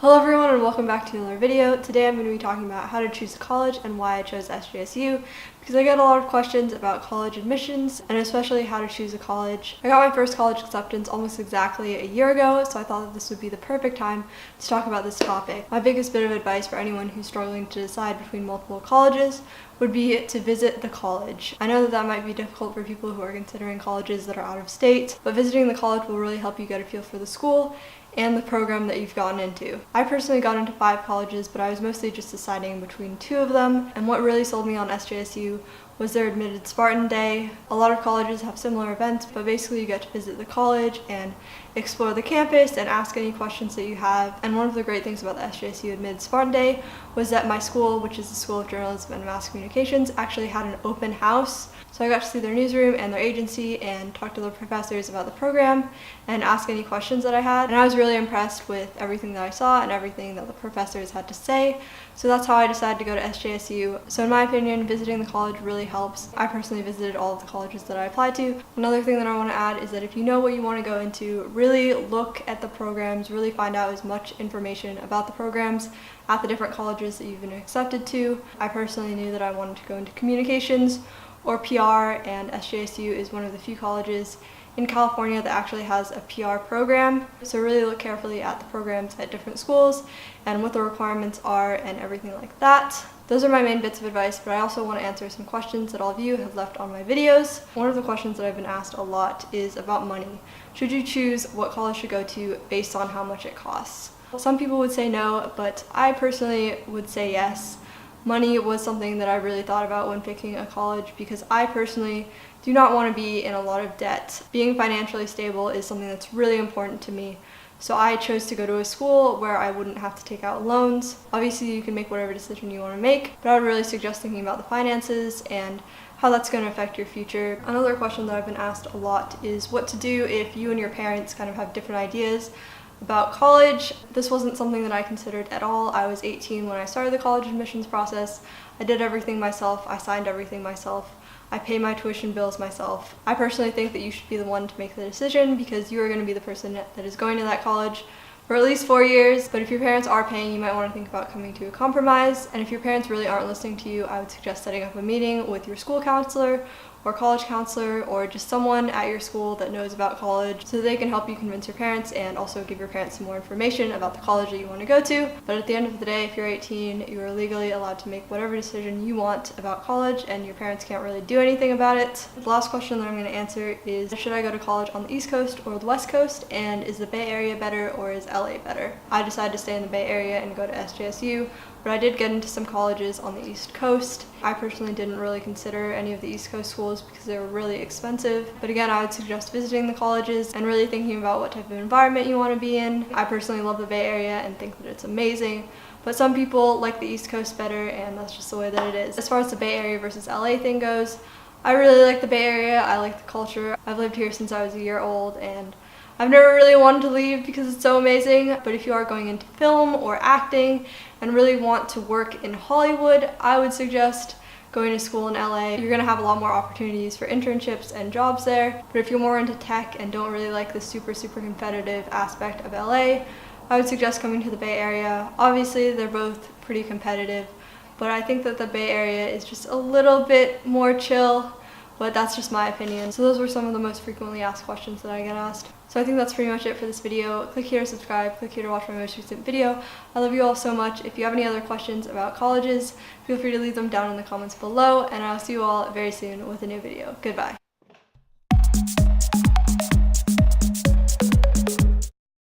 Hello everyone and welcome back to another video. Today I'm going to be talking about how to choose a college and why I chose SJSU because I get a lot of questions about college admissions and especially how to choose a college. I got my first college acceptance almost exactly a year ago, so I thought that this would be the perfect time to talk about this topic. My biggest bit of advice for anyone who's struggling to decide between multiple colleges would be to visit the college. I know that might be difficult for people who are considering colleges that are out of state, but visiting the college will really help you get a feel for the school and the program that you've gotten into. I personally got into 5 colleges, but I was mostly just deciding between 2 of them, and what really sold me on SJSU was their admitted Spartan Day. A lot of colleges have similar events, but basically you get to visit the college and explore the campus and ask any questions that you have. And one of the great things about the SJSU admitted Spartan Day was that my school, which is the School of Journalism and Mass Communications, actually had an open house. So I got to see their newsroom and their agency and talk to the professors about the program and ask any questions that I had. And I was really impressed with everything that I saw and everything that the professors had to say. So that's how I decided to go to SJSU. So in my opinion, visiting the college really helps. I personally visited all of the colleges that I applied to. Another thing that I want to add is that if you know what you want to go into, really look at the programs, really find out as much information about the programs at the different colleges that you've been accepted to. I personally knew that I wanted to go into communications or PR, and SJSU is one of the few colleges in California that actually has a PR program. So really look carefully at the programs at different schools and what the requirements are and everything like that. Those are my main bits of advice, but I also want to answer some questions that all of you have left on my videos. One of the questions that I've been asked a lot is about money. Should you choose what college to go to based on how much it costs? Some people would say no, but I personally would say yes. Money was something that I really thought about when picking a college because I personally do not want to be in a lot of debt. Being financially stable is something that's really important to me. So I chose to go to a school where I wouldn't have to take out loans. Obviously you can make whatever decision you want to make, but I would really suggest thinking about the finances and how that's going to affect your future. Another question that I've been asked a lot is what to do if you and your parents kind of have different ideas about college. This wasn't something that I considered at all. I was 18 when I started the college admissions process. I did everything myself. I signed everything myself. I pay my tuition bills myself. I personally think that you should be the one to make the decision because you are going to be the person that is going to that college for at least 4 years. But if your parents are paying, you might want to think about coming to a compromise. And if your parents really aren't listening to you, I would suggest setting up a meeting with your school counselor or college counselor or just someone at your school that knows about college so they can help you convince your parents and also give your parents some more information about the college that you want to go to. But at the end of the day, if you're 18, you are legally allowed to make whatever decision you want about college and your parents can't really do anything about it. The last question that I'm going to answer is, should I go to college on the East Coast or the West Coast, and is the Bay Area better or is LA better? I decided to stay in the Bay Area and go to SJSU, but I did get into some colleges on the East Coast. I personally didn't really consider any of the East Coast schools because they were really expensive. But again, I would suggest visiting the colleges and really thinking about what type of environment you want to be in. I personally love the Bay Area and think that it's amazing, but some people like the East Coast better, and that's just the way that it is. As far as the Bay Area versus LA thing goes, I really like the Bay Area. I like the culture. I've lived here since I was a year old, and I've never really wanted to leave because it's so amazing. But if you are going into film or acting and really want to work in Hollywood, I would suggest going to school in LA. You're going to have a lot more opportunities for internships and jobs there. But if you're more into tech and don't really like the super competitive aspect of LA, I would suggest coming to the Bay Area. Obviously, they're both pretty competitive, but I think that the Bay Area is just a little bit more chill. But that's just my opinion. So those were some of the most frequently asked questions that I get asked. So I think that's pretty much it for this video. Click here to subscribe, click here to watch my most recent video. I love you all so much. If you have any other questions about colleges, feel free to leave them down in the comments below, and I'll see you all very soon with a new video. Goodbye.